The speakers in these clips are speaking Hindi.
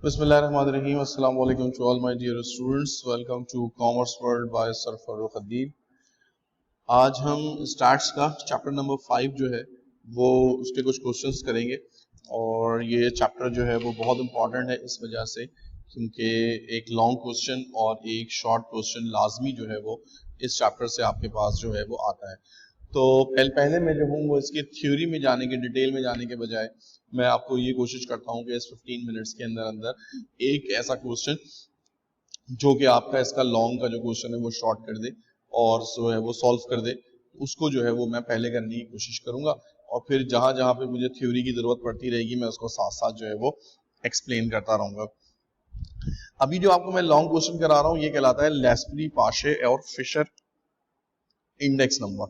Bismillahirrahmanirrahim. Assalamu alaikum to all my dear students. Welcome to Commerce World by Sir Farooq Adib. आज हम स्टार्ट्स का चैप्टर नंबर 5 जो है वो उसके कुछ क्वेश्चंस करेंगे और ये चैप्टर जो है वो बहुत इंपॉर्टेंट है इस वजह से क्योंकि एक लॉन्ग क्वेश्चन और एक शॉर्ट क्वेश्चन लाजमी जो है वो इस चैप्टर से आपके पास जो है वो आता है। तो पहले मैं जो हूँ वो इसकी थ्योरी में जाने के डिटेल में जाने के बजाय मैं आपको ये कोशिश करता हूँ कि इस 15 मिनट्स के अंदर अंदर एक ऐसा क्वेश्चन जो कि आपका इसका लॉन्ग का जो क्वेश्चन है वो शॉर्ट कर दे और जो है वो सॉल्व कर दे, उसको जो है वो मैं पहले करने की कोशिश करूंगा और फिर जहां जहां पे मुझे थ्योरी की जरूरत पड़ती रहेगी मैं उसको साथ साथ जो है वो एक्सप्लेन करता रहूंगा। अभी जो आपको मैं लॉन्ग क्वेश्चन करा रहा हूँ ये कहलाता है लेस्परी, पाशे और फिशर इंडेक्स नंबर।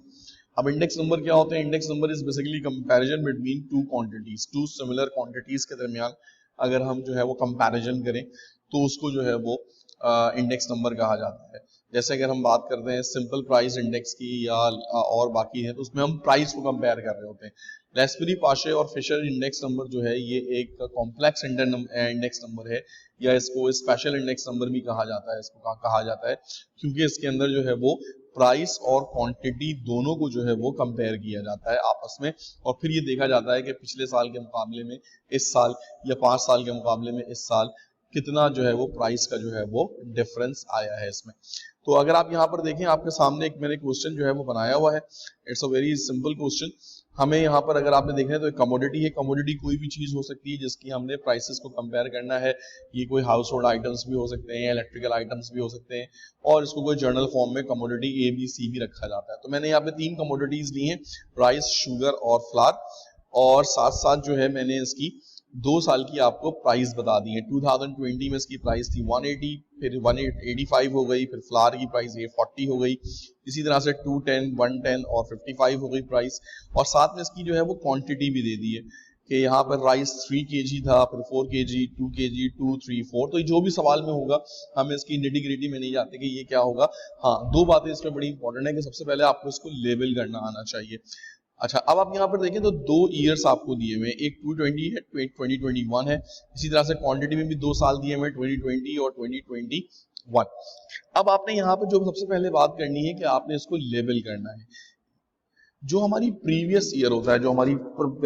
अब इंडेक्स नंबर क्या होते हैं? Index number is basically comparison between two quantities, two similar quantities के दरमियान अगर हम जो है वो कंपैरिजन करें तो उसको जो है वो इंडेक्स नंबर कहा जाता है। जैसे अगर हम बात करते हैं सिंपल प्राइस इंडेक्स की या और बाकी है तो उसमें हम प्राइस को कंपेयर कर रहे होते हैं। लेस्परी, पाशे और फिशर इंडेक्स नंबर जो है ये एक कॉम्प्लेक्स इंडेक्स नंबर है या इसको स्पेशल इंडेक्स नंबर भी कहा जाता है। इसको कहा जाता है क्योंकि इसके अंदर जो है वो प्राइस और क्वांटिटी दोनों को जो है वो कंपेयर किया जाता है आपस में और फिर ये देखा जाता है कि पिछले साल के मुकाबले में इस साल या 5 साल के मुकाबले में इस साल कितना जो है वो प्राइस का जो है वो डिफरेंस आया है इसमें। तो अगर आप यहाँ पर देखें आपके सामने एक मैंने क्वेश्चन जो है वो बनाया हुआ है। It's a very simple question. हमें यहाँ पर अगर आपने देखना है तो एक कमोडिटी है। कमोडिटी कोई भी चीज हो सकती है जिसकी हमने प्राइसेस को कंपेयर करना है। ये कोई हाउस होल्ड आइटम्स भी हो सकते हैं, इलेक्ट्रिकल आइटम्स भी हो सकते हैं और इसको कोई जर्नल फॉर्म में कमोडिटी ए बी सी भी रखा जाता है। तो मैंने यहाँ पे 3 कमोडिटीज ली हैं, राइस, शुगर और फ्लावर, और साथ साथ जो है मैंने इसकी 2 साल की आपको प्राइस बता दी है। 2020 में इसकी प्राइस थी 180, फिर 185 हो गई, फिर फ्लावर की प्राइस 840 हो गई, इसी तरह से 210, 110 और 55 हो गई प्राइस। और साथ में इसकी जो है वो क्वांटिटी भी दे दी है कि यहाँ पर राइस 3 kg था, फिर 4 kg, 2 kg, 2, 3, 4। तो जो भी सवाल में होगा हम इसकी निटी-ग्रिटी में नहीं जाते कि ये क्या होगा। हाँ, 2 बातें इसमें बड़ी इंपॉर्टेंट है कि सबसे पहले आपको इसको लेबल करना आना चाहिए। अच्छा, अब आप यहाँ पर देखें तो 2 ईयर्स आपको दिए हुए हैं, एक 220 है, 2021 है। इसी तरह से क्वांटिटी में भी 2 साल दिए हुए हैं, 2020 और 2021। अब आपने यहाँ पर जो सबसे पहले बात करनी है कि आपने इसको लेबल करना है। जो हमारी प्रीवियस ईयर होता है, जो हमारी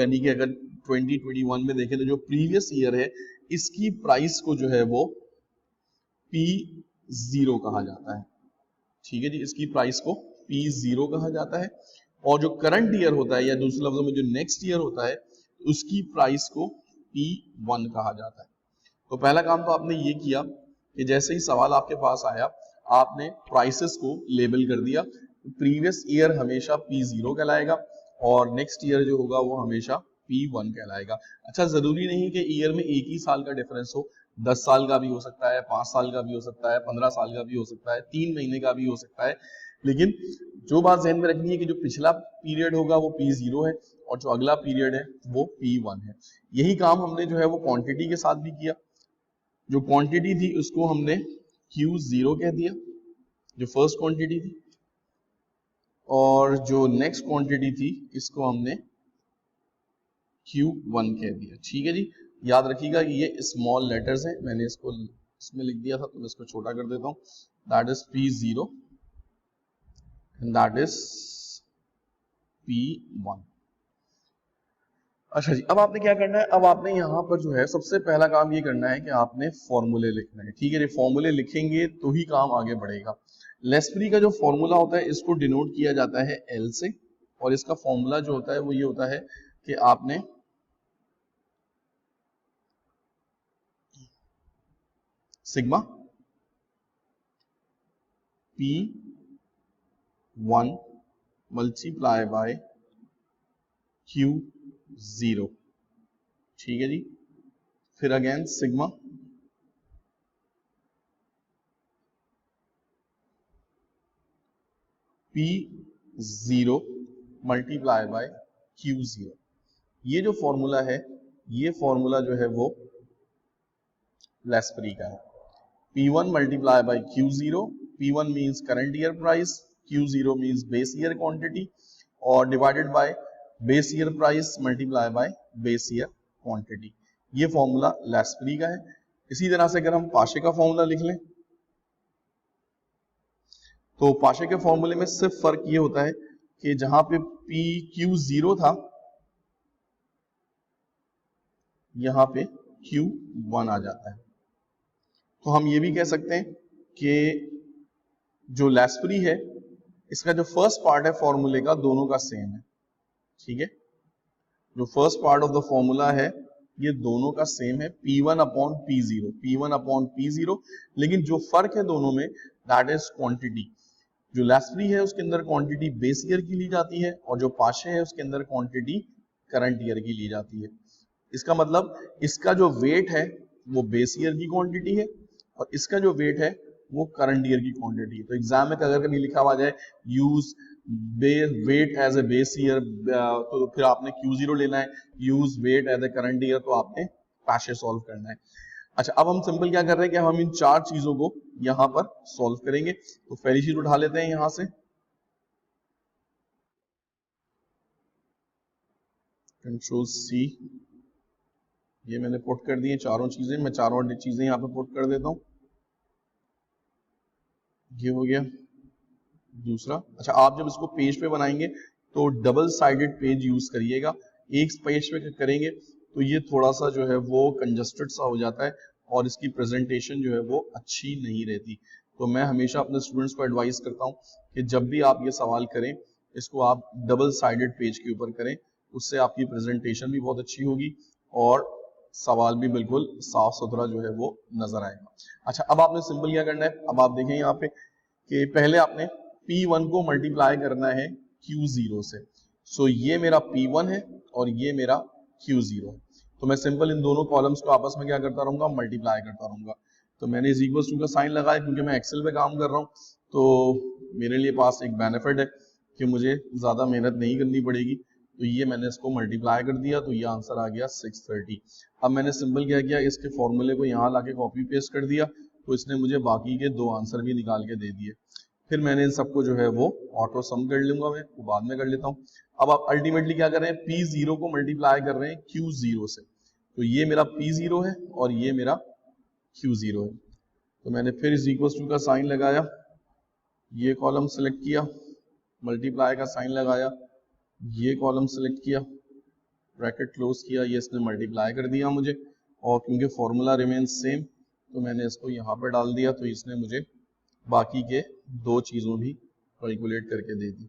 यानी कि अगर 2021 में देखें तो जो प्रीवियस ईयर है इसकी प्राइस को जो है वो P0 कहा जाता है। ठीक है जी, इसकी प्राइस को P0 कहा जाता है। और जो करंट ईयर होता है या दूसरे लफ्जों में जो नेक्स्ट ईयर होता है उसकी प्राइस को P1 कहा जाता है। तो पहला काम तो आपने ये किया कि जैसे ही सवाल आपके पास आया आपने प्राइसेस को लेबल कर दिया। प्रीवियस ईयर हमेशा P0 कहलाएगा और नेक्स्ट ईयर जो होगा वो हमेशा P1 कहलाएगा। अच्छा, जरूरी नहीं कि ईयर में एक ही साल का डिफरेंस हो, 10 साल का भी हो सकता है, 5 साल का भी हो सकता है, 15 साल का भी हो सकता है, 3 महीने का भी हो सकता है। लेकिन जो बात ध्यान में रखनी है कि जो पिछला पीरियड होगा वो P0 है और जो अगला पीरियड है वो P1 है। यही काम हमने जो है वो क्वांटिटी के साथ भी किया। जो क्वांटिटी थी उसको हमने Q0 कह दिया, जो फर्स्ट क्वांटिटी थी, और जो नेक्स्ट क्वांटिटी थी इसको हमने Q1 कह दिया। ठीक है जी, याद रखिएगा कि ये स्मॉल लेटर्स हैं, मैंने इसको इसमें लिख दिया था तो मैं इसको छोटा कर देता हूँ। That is P0 and that is P1। अच्छा जी, अब आपने क्या करना है? अब आपने यहाँ पर जो है सबसे पहला काम ये करना है कि आपने फॉर्मूले लिखना है। ठीक है जी, फॉर्मूले लिखेंगे तो ही काम आगे बढ़ेगा। लेस्परी का जो फॉर्मूला होता है इसको डिनोट किया जाता है L से और इसका फॉर्मूला जो होता है वो ये होता है कि आपने sigma P1 multiply by Q0। ठीक है जी, फिर again sigma P0 multiply by Q0। ये जो फॉर्मूला है ये फॉर्मूला जो है वो लेस्परी का है। P1 multiply by Q0, P1 means current year price, Q0 means base year quantity और divided by base year price multiply by base year quantity. ये फॉर्मूला लेस्परी का है। इसी तरह से अगर हम पाशे का फॉर्मूला लिख लें तो पाशे के फॉर्मूले में सिर्फ फर्क ये होता है कि जहां पे पी क्यू जीरो था यहां पे क्यू वन आ जाता है। तो हम ये भी कह सकते हैं कि जो लैस्प्री है इसका जो फर्स्ट पार्ट है फॉर्मूले का दोनों का सेम है, ठीक है। जो first part of the formula है ये दोनों का सेम है P1 upon P0, P1 upon P0, लेकिन जो फर्क है दोनों में दैट इज क्वांटिटी। जो लैस्प्री है उसके अंदर क्वांटिटी बेस ईयर की ली जाती है और जो पाशे है उसके अंदर क्वांटिटी करंट ईयर की ली जाती है। इसका मतलब इसका जो वेट है वो बेस ईयर की क्वांटिटी है और इसका जो वेट है वो करंट ईयर की क्वांटिटी है। तो एग्जाम में अगर कभी लिखा हुआ जाए use weight as a base year तो फिर आपने Q0 लेना है, use weight as a current year तो आपने पाशे सॉल्व करना है। अच्छा, अब हम सिंपल क्या कर रहे हैं कि हम इन चार चीजों को यहां पर सॉल्व करेंगे। तो पहली चीज उठा लेते हैं यहां से, कंट्रोल C, ये मैंने पुट कर दिए चारों चीजें। मैं चारों चीजें यहाँ पे पुट कर देता हूँ, ये हो गया दूसरा। अच्छा, आप जब इसको पेज पे बनाएंगे तो डबल साइडेड पेज यूज करिएगा। एक पेज पे करेंगे तो ये थोड़ा सा जो है वो कंजस्टेड सा हो जाता है और इसकी प्रेजेंटेशन जो है वो अच्छी नहीं रहती। तो मैं हमेशा अपने स्टूडेंट्स को एडवाइस करता हूँ कि जब भी आप ये सवाल करें इसको आप डबल साइडेड पेज के ऊपर करें, उससे आपकी प्रेजेंटेशन भी बहुत अच्छी होगी और सवाल भी बिल्कुल साफ सुथरा जो है वो नजर आएगा। अच्छा, अब आपने सिंपल क्या करना है, अब आप देखें यहाँ पे कि पहले आपने P1 को मल्टीप्लाई करना है Q0 से। सो ये मेरा P1 है और ये मेरा Q0 है। तो मैं सिंपल इन दोनों कॉलम्स को आपस में क्या करता रहूंगा, मल्टीप्लाई करता रहूंगा। तो मैंने इज इक्वल टू का साइन लगाया क्योंकि मैं एक्सेल पे काम कर रहा हूँ, तो मेरे लिए पास एक बेनिफिट है कि मुझे ज्यादा मेहनत नहीं करनी पड़ेगी। तो ये मैंने इसको मल्टीप्लाई कर दिया तो ये आंसर आ गया 630। अब मैंने सिंपल क्या किया, इसके फॉर्मूले को यहाँ लाके कॉपी पेस्ट कर दिया तो इसने मुझे बाकी के दो आंसर भी निकाल के दे दिए। फिर मैंने इन सबको जो है वो ऑटो सम कर लूंगा, मैं वो बाद में कर लेता हूँ। अब आप अल्टीमेटली क्या कर रहे हैं, P0 को मल्टीप्लाई कर रहे हैं Q0 से। तो ये मेरा P0 है और ये मेरा Q0 है। तो मैंने फिर इज इक्वल टू का साइन लगाया, ये कॉलम सेलेक्ट किया, मल्टीप्लाई का साइन लगाया, ये कॉलम सेलेक्ट किया, ब्रैकेट क्लोज किया, ये इसने मल्टीप्लाई कर दिया मुझे। और क्योंकि फॉर्मूला रिमेन सेम तो मैंने इसको यहाँ पर डाल दिया तो इसने मुझे बाकी के दो चीजों भी कैलकुलेट करके दे दी।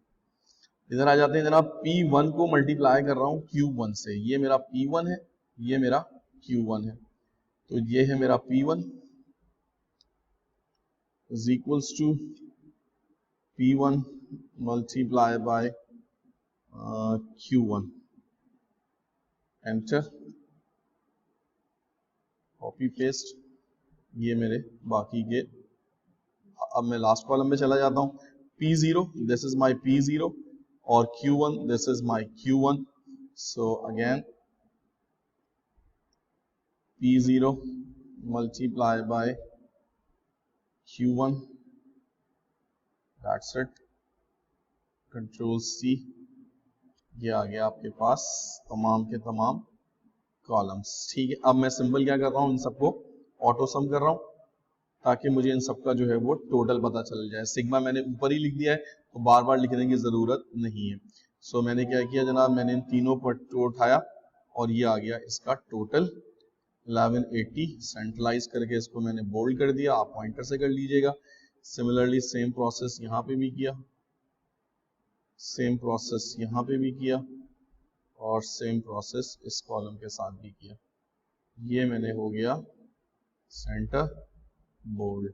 इधर आ जाते हैं जनाब, P1 को मल्टीप्लाई कर रहा हूँ Q1 से। ये मेरा P1 है, ये मेरा Q1 है। तो ये है मेरा P1 is equals to P1 multiply by Q1, enter, copy paste, ये मेरे बाकी के। अब मैं लास्ट कॉलम में चला जाता हूँ, P0 this is my P0 और Q1 this is my Q1। So again P0 multiply by Q1, that's it, control C, ये आ गया आपके पास तमाम के तमाम कॉलम्स। ठीक है, अब मैं सिंपल क्या कर रहा हूँ, इन सबको ऑटो सम कर रहा हूँ ताकि मुझे इन सबका जो है वो टोटल पता चल जाए। सिग्मा मैंने ऊपर ही लिख दिया है तो बार बार लिखने की जरूरत नहीं है। सो मैंने क्या किया जनाब, मैंने इन तीनों को उठाया और ये आ गया इसका टोटल 1180। सेंट्रलाइज करके इसको मैंने बोल्ड कर दिया, आप पॉइंटर से कर लीजिएगा। सिमिलरली सेम प्रोसेस यहाँ पे भी किया, सेम प्रोसेस यहाँ पे भी किया और सेम प्रोसेस इस कॉलम के साथ भी किया। ये मैंने हो गया सेंटर बोल्ड।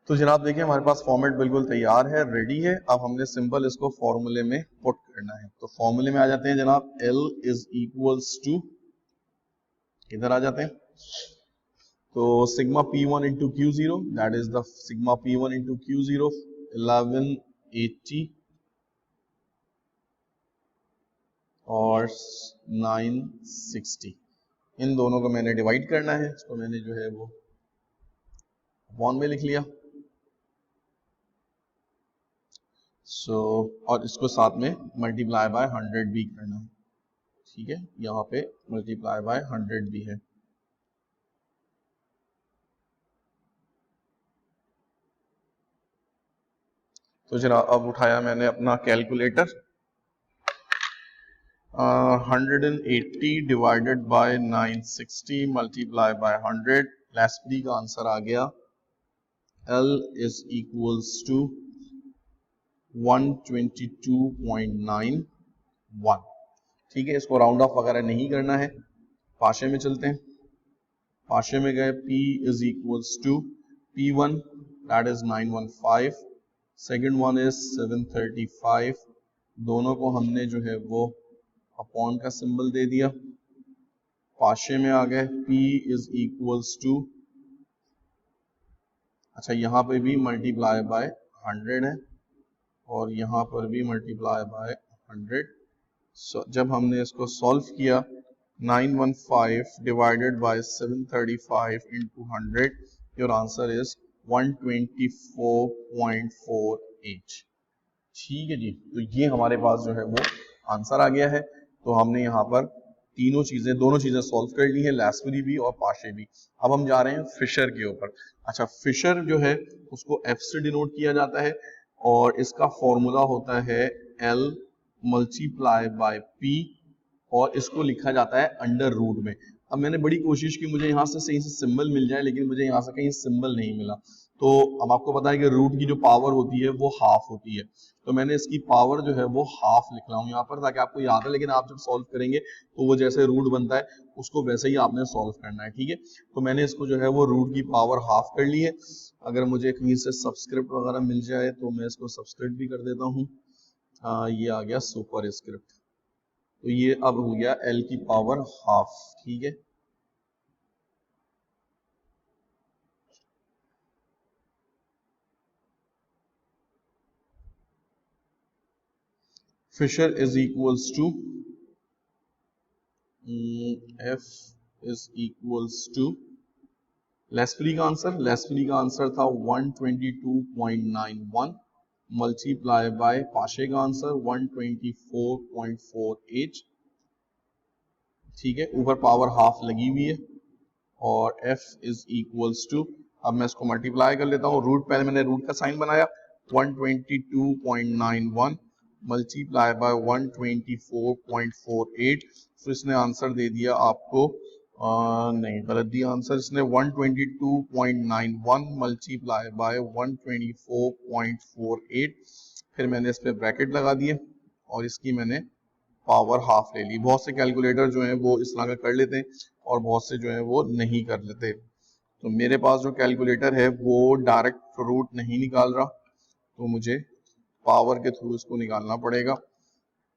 तो जनाब देखिए हमारे पास फॉर्मेट बिल्कुल तैयार है, रेडी है। अब हमने सिंपल इसको फॉर्मूले में पुट करना है। तो फॉर्मूले में आ जाते हैं जनाब, L इज इक्वल्स टू, इधर आ जाते हैं, तो sigma P1 into Q0 that is the sigma P1 into Q0 1180 और 960। इन दोनों को मैंने डिवाइड करना है, इसको मैंने जो है वो अपॉन में लिख लिया। सो और इसको साथ में मल्टीप्लाई बाय 100 भी करना है। ठीक है, यहाँ पे मल्टीप्लाई बाय 100 भी है। तो जरा अब उठाया मैंने अपना calculator, 180 divided by 960 multiply by 100, लेस्परी का आंसर आ गया L is equals to 122.91। ठीक है, इसको राउंड ऑफ वगैरह नहीं करना है, पाशे में चलते हैं। पाशे में गए, P is equals to P1 that is 915, second one is 735, दोनों को हमने जो है वो अपॉन का सिंबल दे दिया। पाशे में आ गए, P is equals to, अच्छा यहाँ पे भी मल्टीप्लाई बाय 100 है और यहाँ पर भी मल्टीप्लाई बाय 100। जब हमने इसको सॉल्व किया, 915 divided by 735 into 100, your answer is 124.48। ठीक है जी, तो ये हमारे पास जो है वो आंसर आ गया है। तो हमने यहाँ पर दोनों चीजें सॉल्व कर ली है, लेस्परी भी और पाशे भी। अब हम जा रहे हैं फिशर के ऊपर। अच्छा, फिशर जो है उसको F से डिनोट किया जाता है और इसका फॉर्मूला होता है L मल्टीप्लाई बाय P और इसको लिखा जाता है अंडर रूट में। अब मैंने बड़ी कोशिश की मुझे यहाँ से सही से सिंबल मिल जाए, लेकिन मुझे यहाँ से कहीं सिंबल नहीं मिला। तो अब आपको पता है कि रूट की जो पावर होती है वो हाफ होती है, तो मैंने इसकी पावर जो है वो हाफ लिख रहा हूँ यहाँ पर ताकि आपको याद है, लेकिन आप जब सॉल्व करेंगे तो वो जैसे रूट बनता है उसको वैसे ही आपने सॉल्व करना है। ठीक है, तो मैंने इसको जो है वो रूट की पावर हाफ कर ली है। अगर मुझे कहीं से सबस्क्रिप्ट वगैरह मिल जाए तो मैं इसको सबस्क्रिप्ट भी कर देता हूँ। ये आ गया सुपर स्क्रिप्ट, तो ये अब हो गया L की पावर हाफ। ठीक है, Fisher is equals to F is equals to लेस्परी का आंसर था 122.91 मल्टीप्लाई बाय पाशे का आंसर 124.48। ठीक है, ऊपर पावर हाफ लगी हुई है और F इज इक्वल्स टू, अब मैं इसको मल्टीप्लाई कर लेता हूँ। रूट, पहले मैंने रूट का साइन बनाया, 122.91 मल्टीप्लाई बाय 124.48। तो इसने आंसर दे दिया आपको नहीं, गलत दिया आंसर इसने। 122.91 मल्टीप्लाई बाय 124.48, फिर मैंने इस पे ब्रैकेट लगा दिए और इसकी मैंने पावर हाफ ले ली। बहुत से कैलकुलेटर जो है वो इस तरह का कर लेते हैं और बहुत से जो है वो नहीं कर लेते। तो मेरे पास जो कैलकुलेटर है वो डायरेक्ट रूट नहीं निकाल रहा, तो मुझे पावर के थ्रू इसको निकालना पड़ेगा।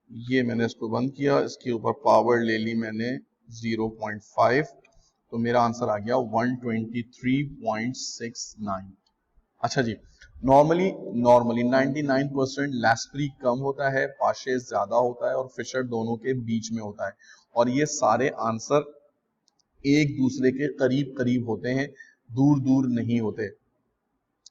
ये मैंने इसको बंद किया, इसके ऊपर पावर ले ली मैंने 0.5, तो मेरा आंसर आ गया 123.69। अच्छा जी, नॉर्मली 99% लेस्परी कम होता है, पाशे ज्यादा होता है और फिशर दोनों के बीच में होता है, और ये सारे आंसर एक दूसरे के करीब करीब होते हैं, दूर दूर नहीं होते।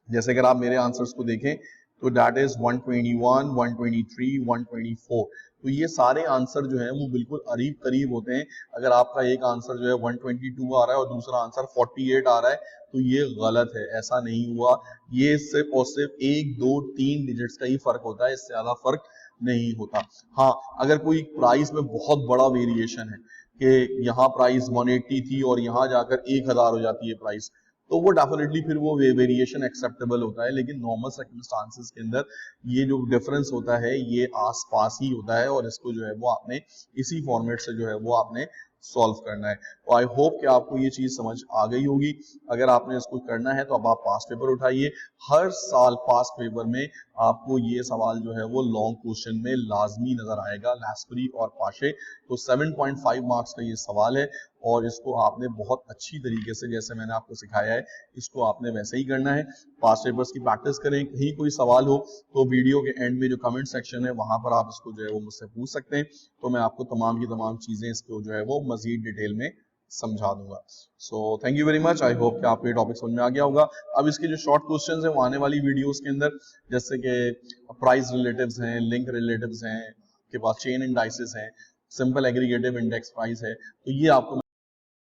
जैसे अगर आप मेरे आंसर्स को देखें तो दैट इज 121, 123, 124, तो ये सारे आंसर जो है वो बिल्कुल करीब करीब होते हैं। अगर आपका एक आंसर जो है 122 आ रहा है और दूसरा आंसर 48 आ रहा है तो ये गलत है, ऐसा नहीं हुआ। ये सिर्फ और सिर्फ 1, 2, 3 डिजिट्स का ही फर्क होता है, इससे ज्यादा फर्क नहीं होता। हाँ, अगर कोई प्राइस में बहुत बड़ा वेरिएशन है कि यहाँ प्राइस 180 थी और यहाँ जाकर 1000 हो जाती है प्राइस, तो वो डेफिनेटली फिर वो वेरिएशन एक्सेप्टेबल होता है। लेकिन नॉर्मल सर्कमस्टांसेस के अंदर ये जो डिफरेंस होता है ये आसपास ही होता है और इसको जो है वो आपने इसी फॉर्मेट से जो है वो आपने सॉल्व करना है। तो आई होप कि आपको ये चीज समझ आ गई होगी। अगर आपने इसको करना है तो अब आप पास्ट पेपर उठाइए। हर साल पास्ट पेपर में आपको ये सवाल जो है वो लॉन्ग क्वेश्चन में लाजमी नजर आएगा, लेस्परी और पाशे। तो 7.5 मार्क्स का ये सवाल है और इसको आपने बहुत अच्छी तरीके से, जैसे मैंने आपको सिखाया है, इसको आपने वैसे ही करना है। पास्ट पेपर्स की प्रैक्टिस करें, कहीं कोई सवाल हो तो वीडियो के एंड में जो कमेंट सेक्शन है वहां पर आप इसको जो है वो मुझसे पूछ सकते हैं, तो मैं आपको तमाम की तमाम चीजें इसको जो है वो मजीद डिटेल में समझा दूंगा। So thank you very much, I hope कि आपको ये टॉपिक समझ में आ गया होगा। अब इसके जो शॉर्ट क्वेश्चंस हैं वो आने वाली वीडियोस के अंदर, जैसे कि प्राइस रिलेटिव्स हैं, लिंक रिलेटिव्स हैं, के पास चेन इंडाइसेस हैं, सिंपल एग्रीगेटिव इंडेक्स प्राइस है, तो ये आपको